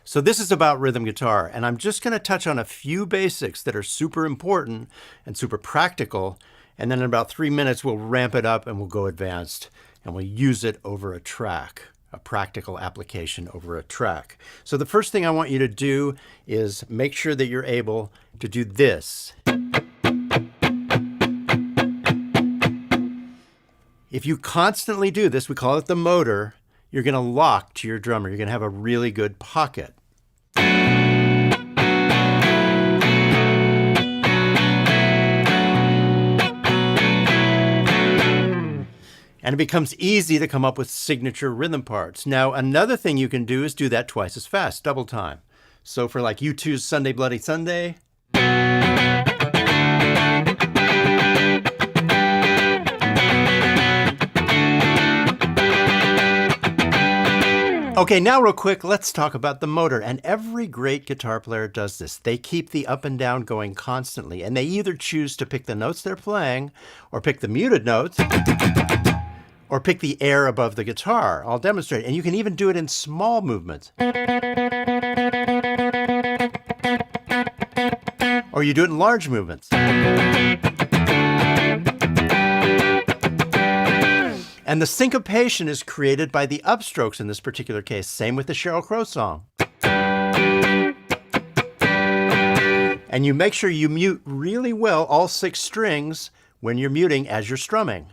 So this is about rhythm guitar, and I'm just going to touch on a few basics that are super important and super practical, and then in about 3 minutes we'll ramp it up and we'll go advanced, and we'll use it over a track, a practical application over a track. So the first thing I want you to do is make sure that you're able to do this. If you constantly do this, we call it the motor, you're going to lock to your drummer. You're going to have a really good pocket. And it becomes easy to come up with signature rhythm parts. Now, another thing you can do is do that twice as fast, double time. So for like U2's Sunday Bloody Sunday. Okay, now real quick, let's talk about the motor. And every great guitar player does this. They keep the up and down going constantly, and they either choose to pick the notes they're playing, or pick the muted notes, or pick the air above the guitar. I'll demonstrate. And you can even do it in small movements. Or you do it in large movements. And the syncopation is created by the upstrokes in this particular case. Same with the Sheryl Crow song. And you make sure you mute really well all 6 strings when you're muting as you're strumming.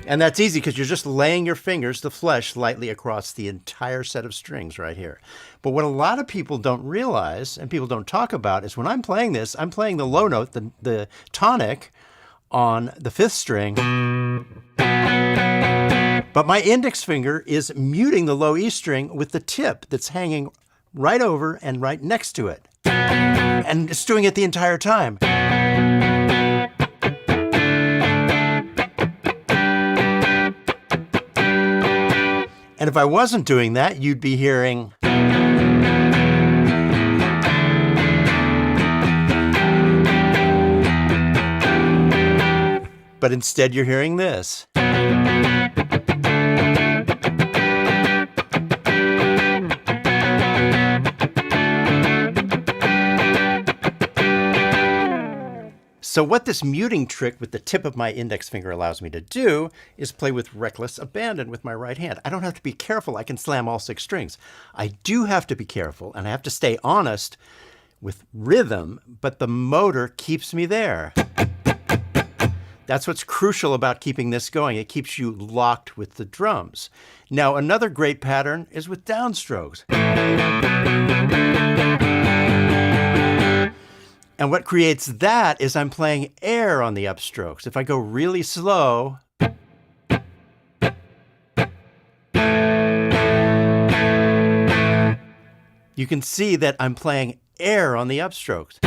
And that's easy because you're just laying your fingers, the flesh, lightly across the entire set of strings right here. But what a lot of people don't realize and people don't talk about is when I'm playing this, I'm playing the low note, the tonic, on the 5th string, but my index finger is muting the low E string with the tip that's hanging right over and right next to it. And it's doing it the entire time. And if I wasn't doing that, you'd be hearing... But instead you're hearing this. So what this muting trick with the tip of my index finger allows me to do is play with reckless abandon with my right hand. I don't have to be careful. I can slam all 6 strings. I do have to be careful, and I have to stay honest with rhythm, but the motor keeps me there. That's what's crucial about keeping this going. It keeps you locked with the drums. Now, another great pattern is with downstrokes. And what creates that is I'm playing air on the upstrokes. If I go really slow, you can see that I'm playing air on the upstrokes.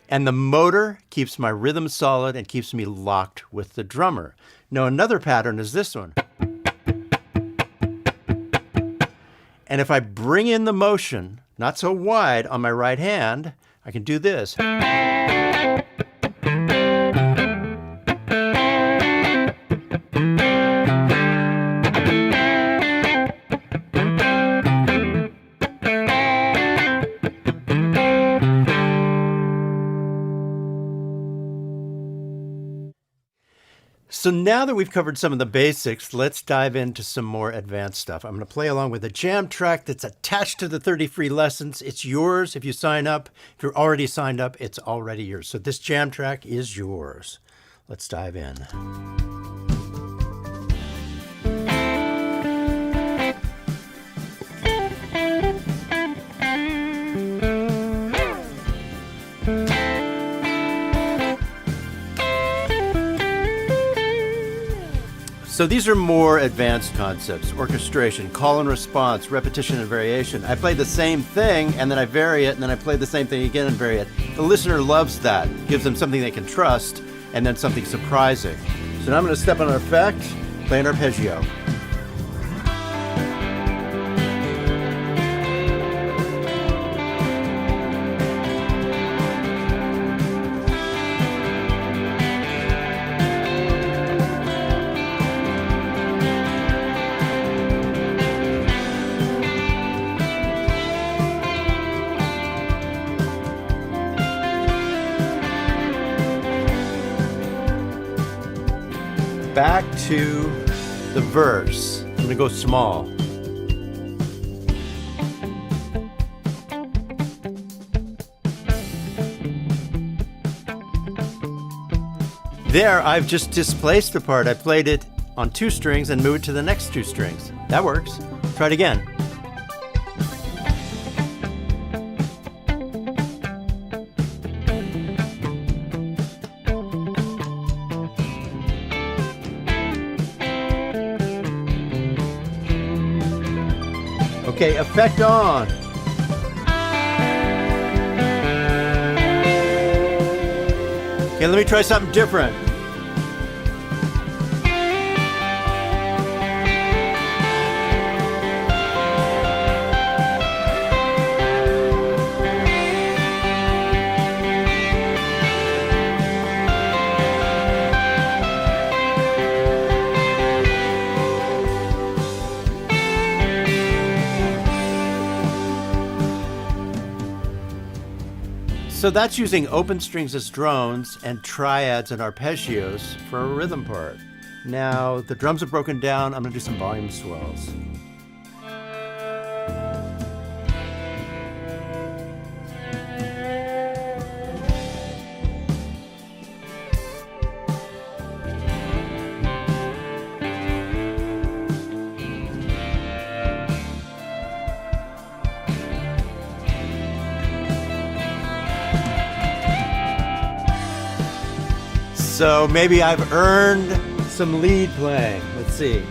And the motor keeps my rhythm solid and keeps me locked with the drummer. Now, another pattern is this one. And if I bring in the motion, not so wide on my right hand, I can do this. So now that we've covered some of the basics, let's dive into some more advanced stuff. I'm going to play along with a jam track that's attached to the 30 free lessons. It's yours if you sign up. If you're already signed up, it's already yours. So this jam track is yours. Let's dive in. So these are more advanced concepts: orchestration, call and response, repetition and variation. I play the same thing and then I vary it, and then I play the same thing again and vary it. The listener loves that. It gives them something they can trust and then something surprising. So now I'm going to step on an effect, play an arpeggio. back to the verse. I'm going to go small. There, I've just displaced the part. I played it on 2 strings and moved to the next 2 strings. That works. Try it again. Okay, effect on. Okay, let me try something different. So that's using open strings as drones and triads and arpeggios for a rhythm part. Now the drums are broken down. I'm going to do some volume swells. So maybe I've earned some lead playing. Let's see.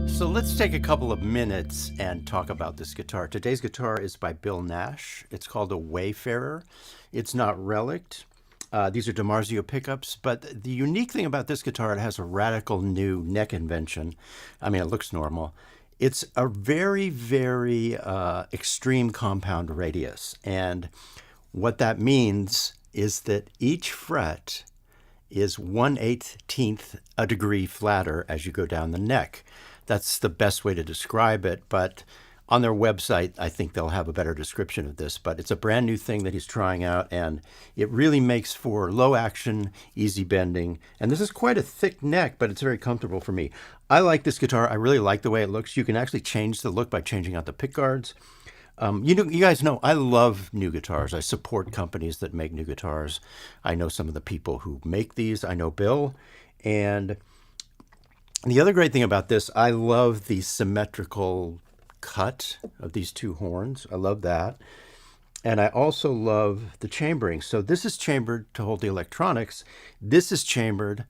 So let's take a couple of minutes and talk about this guitar. Today's guitar is by Bill Nash. It's called a Wayfairer. It's not relicked. These are DiMarzio pickups, but the unique thing about this guitar, it has a radical new neck invention. I mean, it looks normal. It's a very, very extreme compound radius. And what that means is that each fret is 1/18th a degree flatter as you go down the neck. That's the best way to describe it, but on their website, I think they'll have a better description of this. But it's a brand new thing that he's trying out, and it really makes for low action, easy bending. And this is quite a thick neck, but it's very comfortable for me. I like this guitar. I really like the way it looks. You can actually change the look by changing out the pick guards. You guys know I love new guitars. I support companies that make new guitars. I know some of the people who make these. I know Bill. And the other great thing about this, I love the symmetrical cut of these 2 horns. I love that. And I also love the chambering. So this is chambered to hold the electronics. This is chambered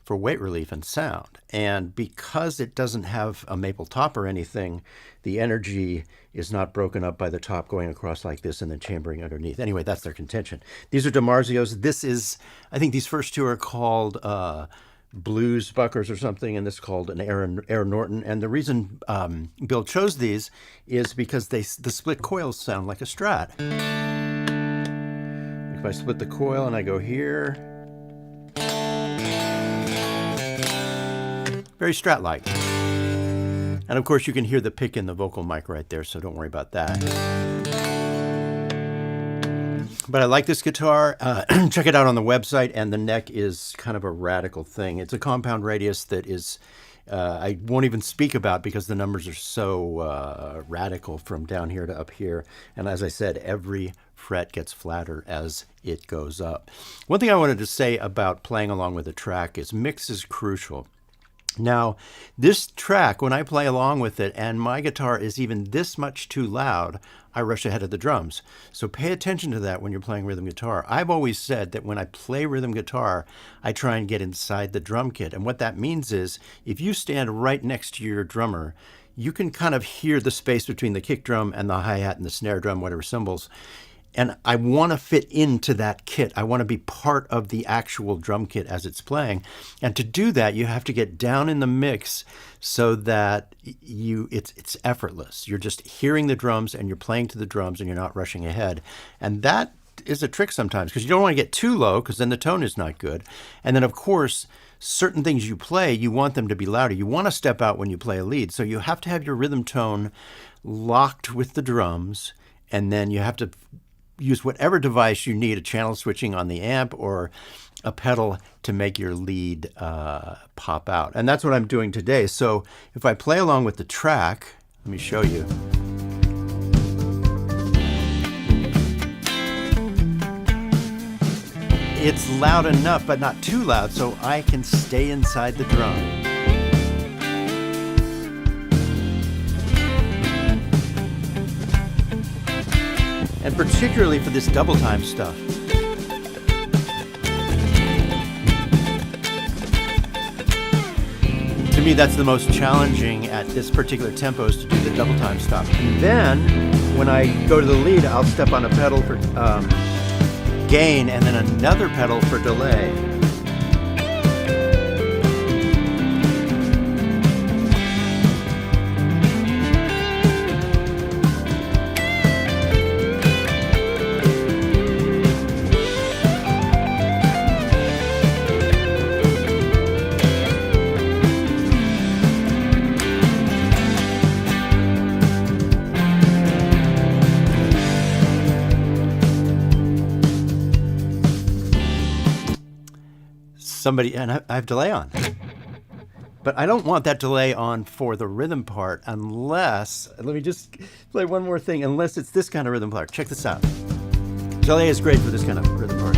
for weight relief and sound. And because it doesn't have a maple top or anything, the energy is not broken up by the top going across like this and then chambering underneath. Anyway, that's their contention. These are DiMarzios. This is, I think these first 2 are called Blues Buckers or something, and this is called an Aaron Norton. And the reason Bill chose these is because the split coils sound like a Strat. If I split the coil and I go here, very Strat-like. And of course you can hear the pick in the vocal mic right there, so don't worry about that. But I like this guitar. Check it out on the website, and the neck is kind of a radical thing. It's a compound radius that is, I won't even speak about because the numbers are so radical from down here to up here. And as I said, every fret gets flatter as it goes up. One thing I wanted to say about playing along with a track is mix is crucial. Now, this track, when I play along with it and my guitar is even this much too loud, I rush ahead of the drums. So pay attention to that when you're playing rhythm guitar. I've always said that when I play rhythm guitar, I try and get inside the drum kit. And what that means is if you stand right next to your drummer, you can kind of hear the space between the kick drum and the hi-hat and the snare drum, whatever cymbals. And I want to fit into that kit. I want to be part of the actual drum kit as it's playing. And to do that, you have to get down in the mix so that it's effortless. You're just hearing the drums and you're playing to the drums and you're not rushing ahead. And that is a trick sometimes because you don't want to get too low because then the tone is not good. And then, of course, certain things you play, you want them to be louder. You want to step out when you play a lead. So you have to have your rhythm tone locked with the drums, and then you have to use whatever device you need, a channel switching on the amp or a pedal to make your lead pop out. And that's what I'm doing today. So if I play along with the track, let me show you. It's loud enough, but not too loud, so I can stay inside the drum. And particularly for this double time stuff. To me, that's the most challenging at this particular tempo, is to do the double time stuff. And then when I go to the lead, I'll step on a pedal for gain and then another pedal for delay. And I have delay on. But I don't want that delay on for the rhythm part unless, let me just play one more thing, unless it's this kind of rhythm part. Check this out. Delay is great for this kind of rhythm part.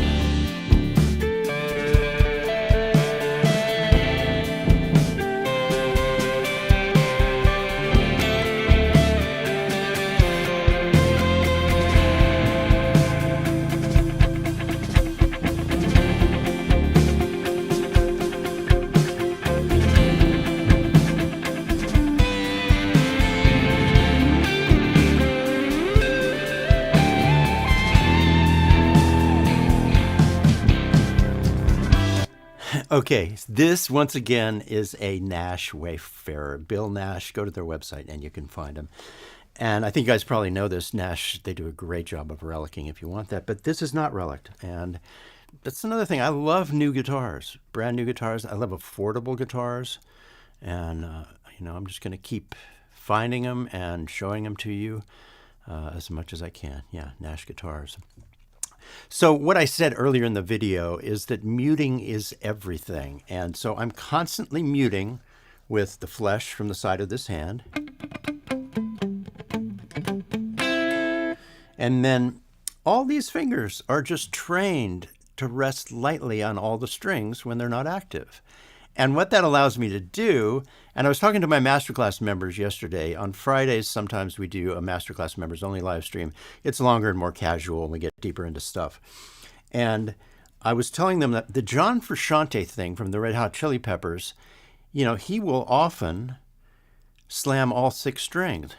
Okay, this once again is a Nash Wayfairer. Bill Nash, go to their website and you can find him. And I think you guys probably know this. Nash, they do a great job of relicing if you want that, but this is not relicked. And that's another thing. I love new guitars, brand new guitars. I love affordable guitars. And, I'm just going to keep finding them and showing them to you as much as I can. Yeah, Nash guitars. So what I said earlier in the video is that muting is everything. And so I'm constantly muting with the flesh from the side of this hand. And then all these fingers are just trained to rest lightly on all the strings when they're not active. And what that allows me to do, and I was talking to my Masterclass members yesterday. On Fridays, sometimes we do a Masterclass members only live stream. It's longer and more casual, and we get deeper into stuff. And I was telling them that the John Frusciante thing from the Red Hot Chili Peppers, he will often slam all 6 strings,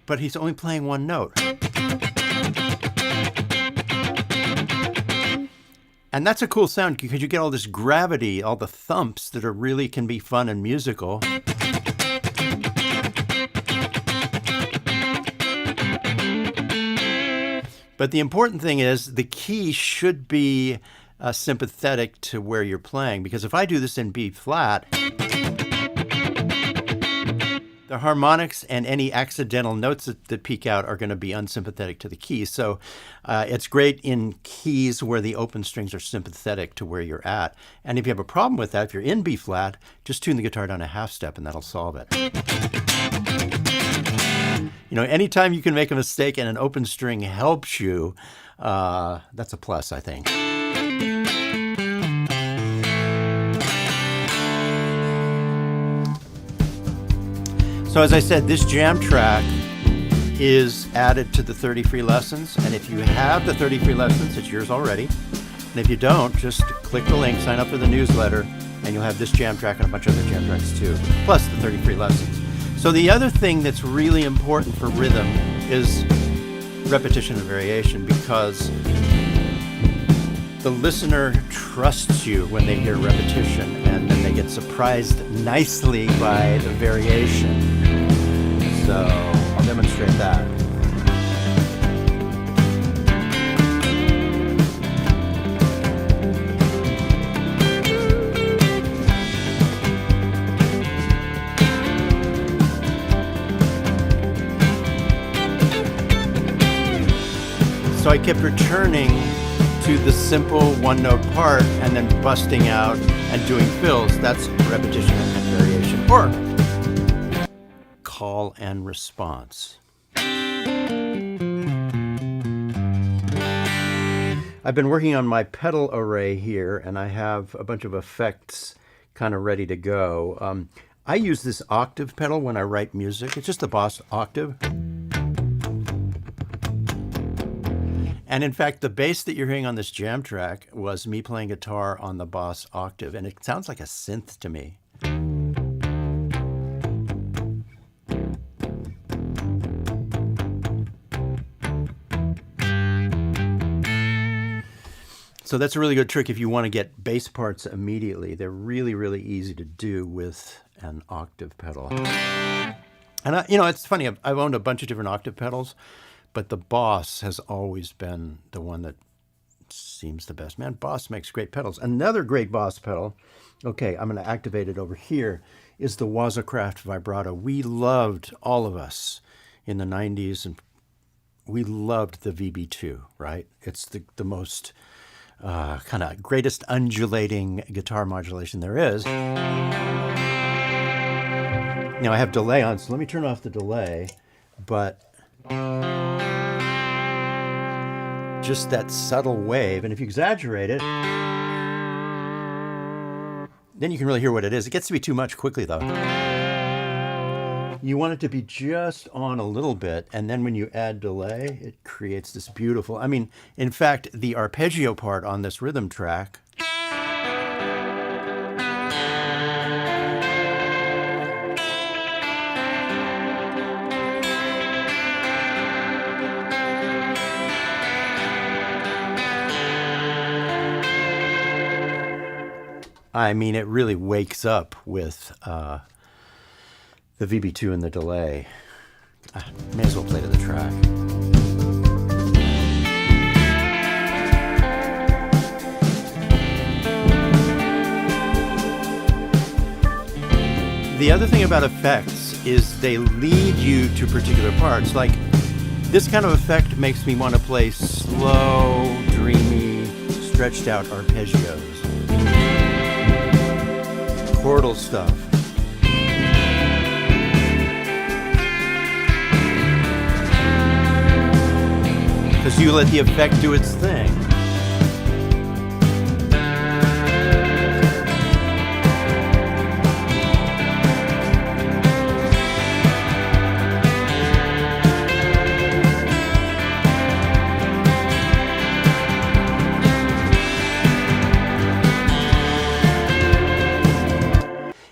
but he's only playing one note. And that's a cool sound because you get all this gravity, all the thumps that really can be fun and musical. But the important thing is the key should be sympathetic to where you're playing, because if I do this in B flat, the harmonics and any accidental notes that peek out are going to be unsympathetic to the key. So it's great in keys where the open strings are sympathetic to where you're at. And if you have a problem with that, if you're in B flat, just tune the guitar down a half step and that'll solve it. Anytime you can make a mistake and an open string helps you, that's a plus, I think. So as I said, this jam track is added to the 30 free lessons. And if you have the 30 free lessons, it's yours already. And if you don't, just click the link, sign up for the newsletter, and you'll have this jam track and a bunch of other jam tracks too, plus the 30 free lessons. So the other thing that's really important for rhythm is repetition and variation because the listener trusts you when they hear repetition, and then they get surprised nicely by the variation. So I'll demonstrate that. So I kept returning to the simple one-note part and then busting out and doing fills. That's repetition and variation, or call and response. I've been working on my pedal array here, and I have a bunch of effects kind of ready to go. I use this octave pedal when I write music. It's just the Boss octave. And in fact, the bass that you're hearing on this jam track was me playing guitar on the Boss octave, and it sounds like a synth to me. So that's a really good trick if you want to get bass parts immediately. They're really, really easy to do with an octave pedal. And it's funny, I've owned a bunch of different octave pedals, but the Boss has always been the one that seems the best. Man, Boss makes great pedals. Another great Boss pedal, okay, I'm going to activate it over here, is the Wazacraft Vibrato. We loved, all of us in the 90s, and we loved the VB2, right? It's the most kind of greatest undulating guitar modulation there is. Now I have delay on, so let me turn off the delay, but just that subtle wave, and if you exaggerate it, then you can really hear what it is. It gets to be too much quickly, though. You want it to be just on a little bit, and then when you add delay, it creates this beautiful, in fact, the arpeggio part on this rhythm track, it really wakes up with the VB2 and the delay. May as well play to the track. The other thing about effects is they lead you to particular parts. Like this kind of effect makes me want to play slow, dreamy, stretched out arpeggios. Chordal stuff. Because you let the effect do its thing.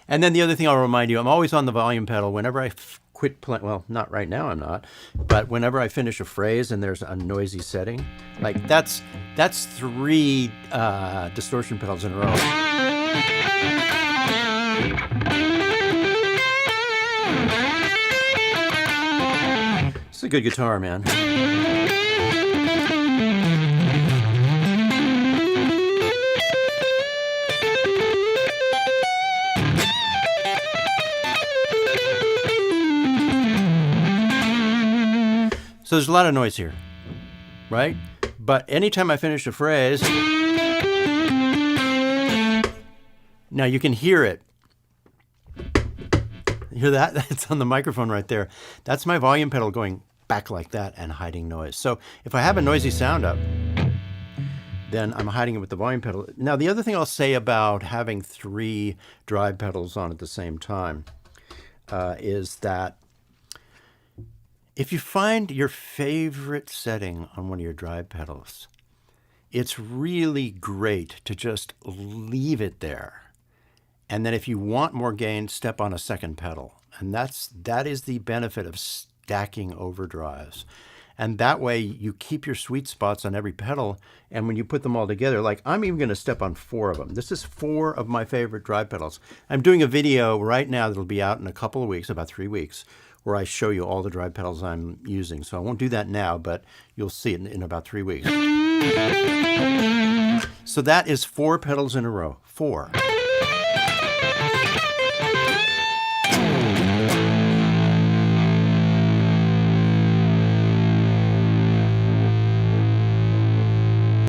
And then the other thing I'll remind you, I'm always on the volume pedal whenever I quit playing. Well, not right now, I'm not. But whenever I finish a phrase and there's a noisy setting, like that's 3 distortion pedals in a row. It's a good guitar, man. So there's a lot of noise here, right? But anytime I finish a phrase, now you can hear it. You hear that? That's on the microphone right there. That's my volume pedal going back like that and hiding noise. So if I have a noisy sound up, then I'm hiding it with the volume pedal. Now the other thing I'll say about having 3 drive pedals on at the same time is that if you find your favorite setting on one of your drive pedals, it's really great to just leave it there. And then if you want more gain, step on a second pedal. And that is the benefit of stacking overdrives. And that way you keep your sweet spots on every pedal. And when you put them all together, like I'm even going to step on 4 of them. This is 4 of my favorite drive pedals. I'm doing a video right now that'll be out in a couple of weeks, about 3 weeks, where I show you all the drive pedals I'm using. So I won't do that now, but you'll see it in about 3 weeks. So that is 4 pedals in a row. 4.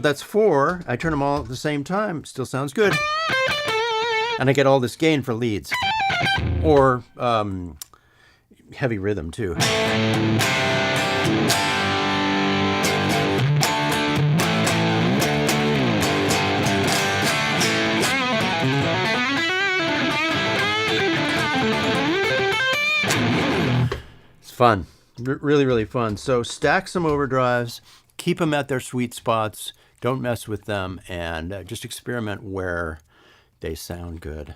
That's 4. I turn them all at the same time. Still sounds good. And I get all this gain for leads. Or heavy rhythm too. It's fun. Really, really fun. So stack some overdrives. Keep them at their sweet spots. Don't mess with them, and just experiment where they sound good.